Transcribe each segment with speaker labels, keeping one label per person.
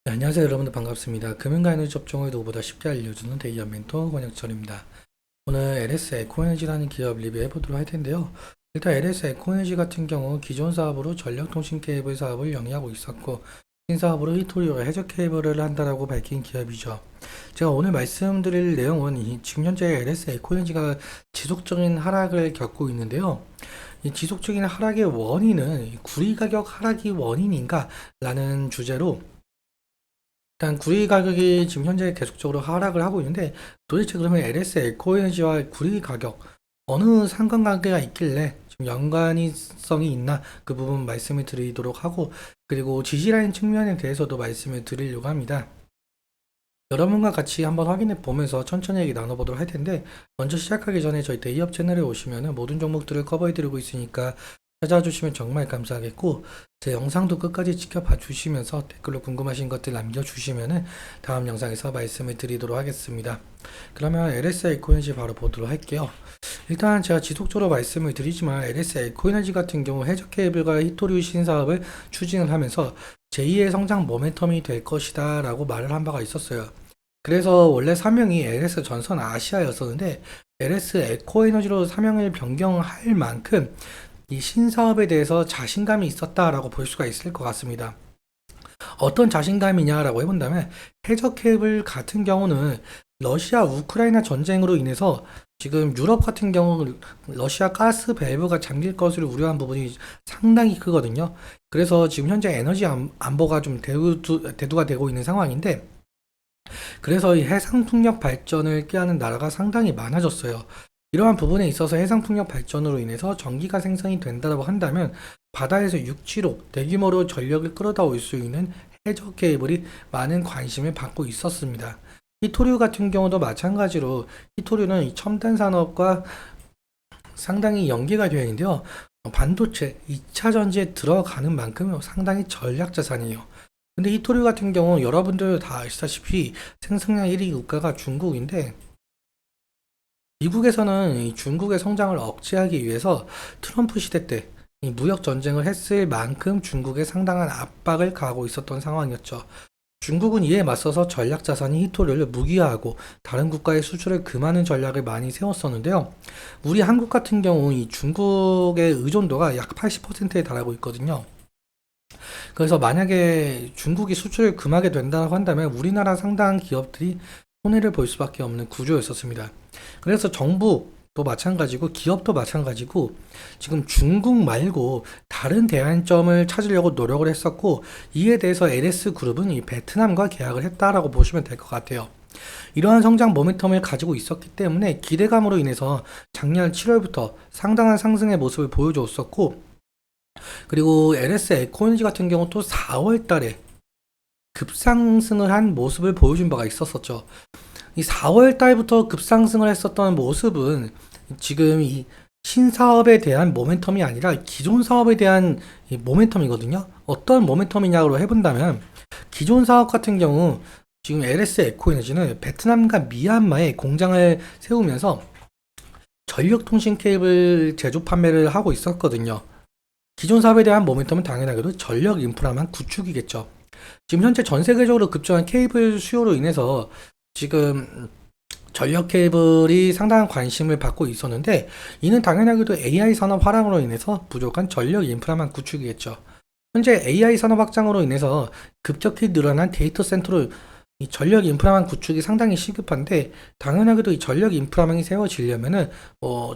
Speaker 1: 네, 안녕하세요 여러분들 반갑습니다. 금융과 에너지 접종을 누구보다 쉽게 알려주는 대기업 멘토 권혁철입니다. 오늘 LS 에코에너지라는 기업 리뷰해 보도록 할 텐데요. 일단 LS 에코에너지 같은 경우 기존 사업으로 전력통신 케이블 사업을 영위하고 있었고 신사업으로 히토리오 해저 케이블을 한다라고 밝힌 기업이죠. 제가 오늘 말씀드릴 내용은 지금 현재 LS 에코에너지가 지속적인 하락을 겪고 있는데요. 이 지속적인 하락의 원인은 구리 가격 하락이 원인인가 라는 주제로 일단 구리 가격이 지금 현재 계속적으로 하락을 하고 있는데 도대체 그러면 LS 에코에너지와 구리 가격 어느 상관관계가 있길래 지금 연관성이 있나 그 부분 말씀을 드리도록 하고 그리고 지지라인 측면에 대해서도 말씀을 드리려고 합니다. 여러분과 같이 한번 확인해 보면서 천천히 얘기 나눠보도록 할 텐데 먼저 시작하기 전에 저희 대기업 채널에 오시면 모든 종목들을 커버해 드리고 있으니까 찾아주시면 정말 감사하겠고 제 영상도 끝까지 지켜봐 주시면서 댓글로 궁금하신 것들 남겨주시면 다음 영상에서 말씀을 드리도록 하겠습니다. 그러면 LS 에코에너지 바로 보도록 할게요. 일단 제가 지속적으로 말씀을 드리지만 LS 에코에너지 같은 경우 해저 케이블과 히토류 신사업을 추진을 하면서 제2의 성장 모멘텀이 될 것이다 라고 말을 한 바가 있었어요. 그래서 원래 사명이 LS 전선 아시아였었는데 LS 에코에너지로 사명을 변경할 만큼 이 신사업에 대해서 자신감이 있었다라고 볼 수가 있을 것 같습니다. 어떤 자신감이냐라고 해본다면 해저 케이블 같은 경우는 러시아 우크라이나 전쟁으로 인해서 지금 유럽 같은 경우 러시아 가스 밸브가 잠길 것을 우려한 부분이 상당히 크거든요. 그래서 지금 현재 에너지 안보가 좀 대두가 되고 있는 상황인데 그래서 이 해상풍력 발전을 꾀하는 나라가 상당히 많아졌어요. 이러한 부분에 있어서 해상풍력 발전으로 인해서 전기가 생성이 된다고 한다면 바다에서 육지로 대규모로 전력을 끌어다 올 수 있는 해저 케이블이 많은 관심을 받고 있었습니다. 히토류 같은 경우도 마찬가지로 히토류는 이 첨단 산업과 상당히 연계가 되어 있는데요. 반도체 2차 전지에 들어가는 만큼 상당히 전략 자산이에요. 근데 히토류 같은 경우 여러분들 다 아시다시피 생산량 1위 국가가 중국인데 미국에서는 이 중국의 성장을 억제하기 위해서 트럼프 시대 때 이 무역 전쟁을 했을 만큼 중국에 상당한 압박을 가하고 있었던 상황이었죠. 중국은 이에 맞서서 전략 자산인 히토류를 무기화하고 다른 국가의 수출을 금하는 전략을 많이 세웠었는데요. 우리 한국 같은 경우 이 중국의 의존도가 약 80%에 달하고 있거든요. 그래서 만약에 중국이 수출을 금하게 된다고 한다면 우리나라 상당한 기업들이 손해를 볼 수밖에 없는 구조였었습니다. 그래서 정부도 마찬가지고 기업도 마찬가지고 지금 중국 말고 다른 대안점을 찾으려고 노력을 했었고 이에 대해서 LS그룹은 이 베트남과 계약을 했다라고 보시면 될 것 같아요. 이러한 성장 모멘텀을 가지고 있었기 때문에 기대감으로 인해서 작년 7월부터 상당한 상승의 모습을 보여줬었고 그리고 LS 에코에너지 같은 경우 또 4월 달에 급상승을 한 모습을 보여준 바가 있었었죠. 이 4월 달부터 급상승을 했었던 모습은 지금 이 신사업에 대한 모멘텀이 아니라 기존 사업에 대한 이 모멘텀이거든요. 어떤 모멘텀이냐고 해본다면 기존 사업 같은 경우 지금 LS 에코에너지는 베트남과 미얀마에 공장을 세우면서 전력통신 케이블 제조 판매를 하고 있었거든요. 기존 사업에 대한 모멘텀은 당연하게도 전력 인프라만 구축이겠죠. 지금 현재 전 세계적으로 급증한 케이블 수요로 인해서 지금 전력 케이블이 상당한 관심을 받고 있었는데 이는 당연하게도 AI 산업 활용으로 인해서 부족한 전력 인프라만 구축이겠죠. 현재 AI 산업 확장으로 인해서 급격히 늘어난 데이터 센터로 이 전력 인프라만 구축이 상당히 시급한데 당연하게도 이 전력 인프라망이 세워지려면은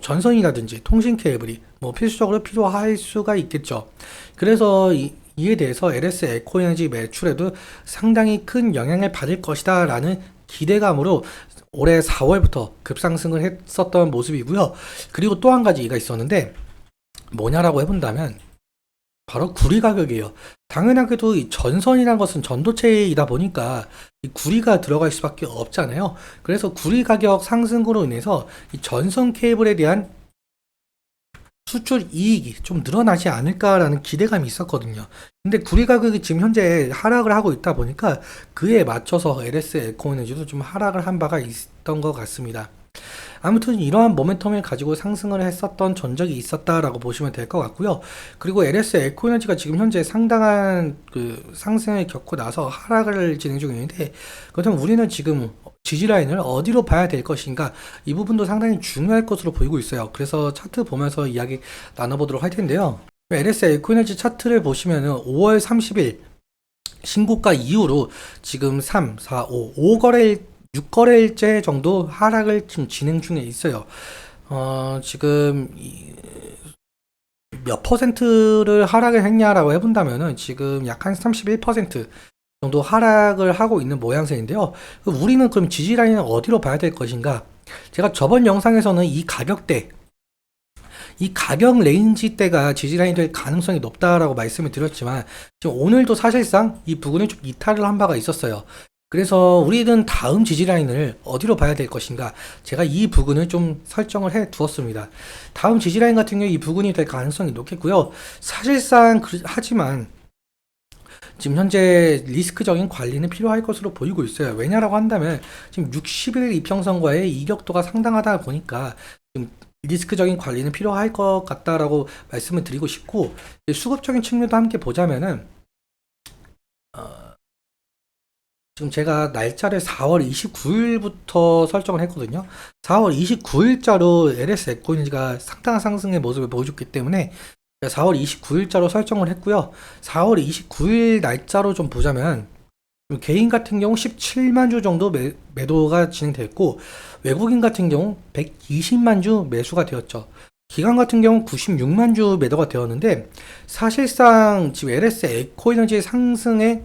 Speaker 1: 전선이라든지 통신 케이블이 필수적으로 필요할 수가 있겠죠. 그래서 이에 대해서 LS 에코에너지 매출에도 상당히 큰 영향을 받을 것이다 라는 기대감으로 올해 4월부터 급상승을 했었던 모습이고요. 그리고 또 한 가지가 있었는데 뭐냐라고 해본다면 바로 구리 가격이에요. 당연하게도 이 전선이란 것은 전도체이다 보니까 이 구리가 들어갈 수밖에 없잖아요. 그래서 구리 가격 상승으로 인해서 이 전선 케이블에 대한 수출 이익이 좀 늘어나지 않을까라는 기대감이 있었거든요. 근데 구리 가격이 지금 현재 하락을 하고 있다 보니까 그에 맞춰서 LS 에코에너지도 좀 하락을 한 바가 있던 것 같습니다. 아무튼 이러한 모멘텀을 가지고 상승을 했었던 전적이 있었다라고 보시면 될 것 같고요. 그리고 LS 에코에너지가 지금 현재 상당한 그 상승을 겪고 나서 하락을 진행 중인데, 그렇다면 우리는 지금 지지라인을 어디로 봐야 될 것인가, 이 부분도 상당히 중요할 것으로 보이고 있어요. 그래서 차트 보면서 이야기 나눠보도록 할 텐데요. LS 에코에너지 차트를 보시면은 5월 30일 신고가 이후로 지금 3, 4, 5거래일 6거래일째 정도 하락을 지금 진행 중에 있어요. 지금 몇 퍼센트를 하락을 했냐라고 해본다면은 지금 약 한 31% 정도 하락을 하고 있는 모양새인데요. 우리는 그럼 지지라인은 어디로 봐야 될 것인가? 제가 저번 영상에서는 이 가격대, 이 가격 레인지대가 지지라인이 될 가능성이 높다라고 말씀을 드렸지만, 지금 오늘도 사실상 이 부분을 좀 이탈을 한 바가 있었어요. 그래서 우리는 다음 지지라인을 어디로 봐야 될 것인가, 제가 이 부분을 좀 설정을 해 두었습니다. 다음 지지라인 같은 경우에 이 부분이 될 가능성이 높겠고요. 사실상 하지만 지금 현재 리스크적인 관리는 필요할 것으로 보이고 있어요. 왜냐라고 한다면 지금 60일 이평선과의 이격도가 상당하다 보니까 지금 리스크적인 관리는 필요할 것 같다라고 말씀을 드리고 싶고, 수급적인 측면도 함께 보자면은 지금 제가 날짜를 4월 29일부터 설정을 했거든요. 4월 29일자로 LS 에코인지가 상당한 상승의 모습을 보여줬기 때문에 4월 29일자로 설정을 했고요. 4월 29일 날짜로 좀 보자면 개인 같은 경우 17만 주 정도 매도가 진행됐고, 외국인 같은 경우 120만 주 매수가 되었죠. 기관 같은 경우 96만 주 매도가 되었는데, 사실상 지금 LS 에코에너지의 상승을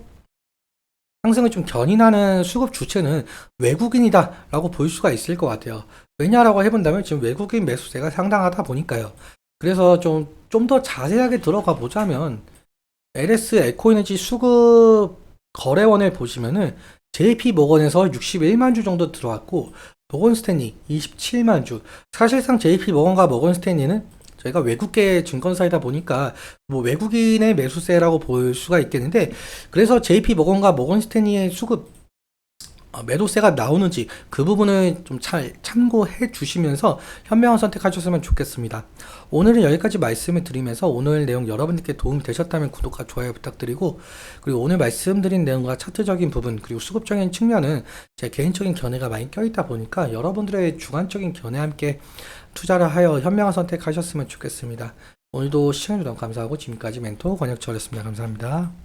Speaker 1: 좀 견인하는 수급 주체는 외국인이다 라고 볼 수가 있을 것 같아요. 왜냐라고 해본다면 지금 외국인 매수세가 상당하다 보니까요. 그래서 좀 더 자세하게 들어가 보자면 LS 에코에너지 수급 거래원을 보시면은 JP 모건에서 61만 주 정도 들어왔고, 모건 스탠리 27만 주. 사실상 JP 모건과 모건 스탠리는 저희가 외국계 증권사이다 보니까 뭐 외국인의 매수세라고 볼 수가 있겠는데, 그래서 JP 모건과 모건 스탠리의 수급 매도세가 나오는지 그 부분을 좀 잘 참고해 주시면서 현명한 선택하셨으면 좋겠습니다. 오늘은 여기까지 말씀을 드리면서 오늘 내용 여러분들께 도움이 되셨다면 구독과 좋아요 부탁드리고, 그리고 오늘 말씀드린 내용과 차트적인 부분 그리고 수급적인 측면은 제 개인적인 견해가 많이 껴있다 보니까 여러분들의 주관적인 견해와 함께 투자를 하여 현명한 선택하셨으면 좋겠습니다. 오늘도 시청해주셔서 감사하고 지금까지 멘토 권혁철이었습니다. 감사합니다.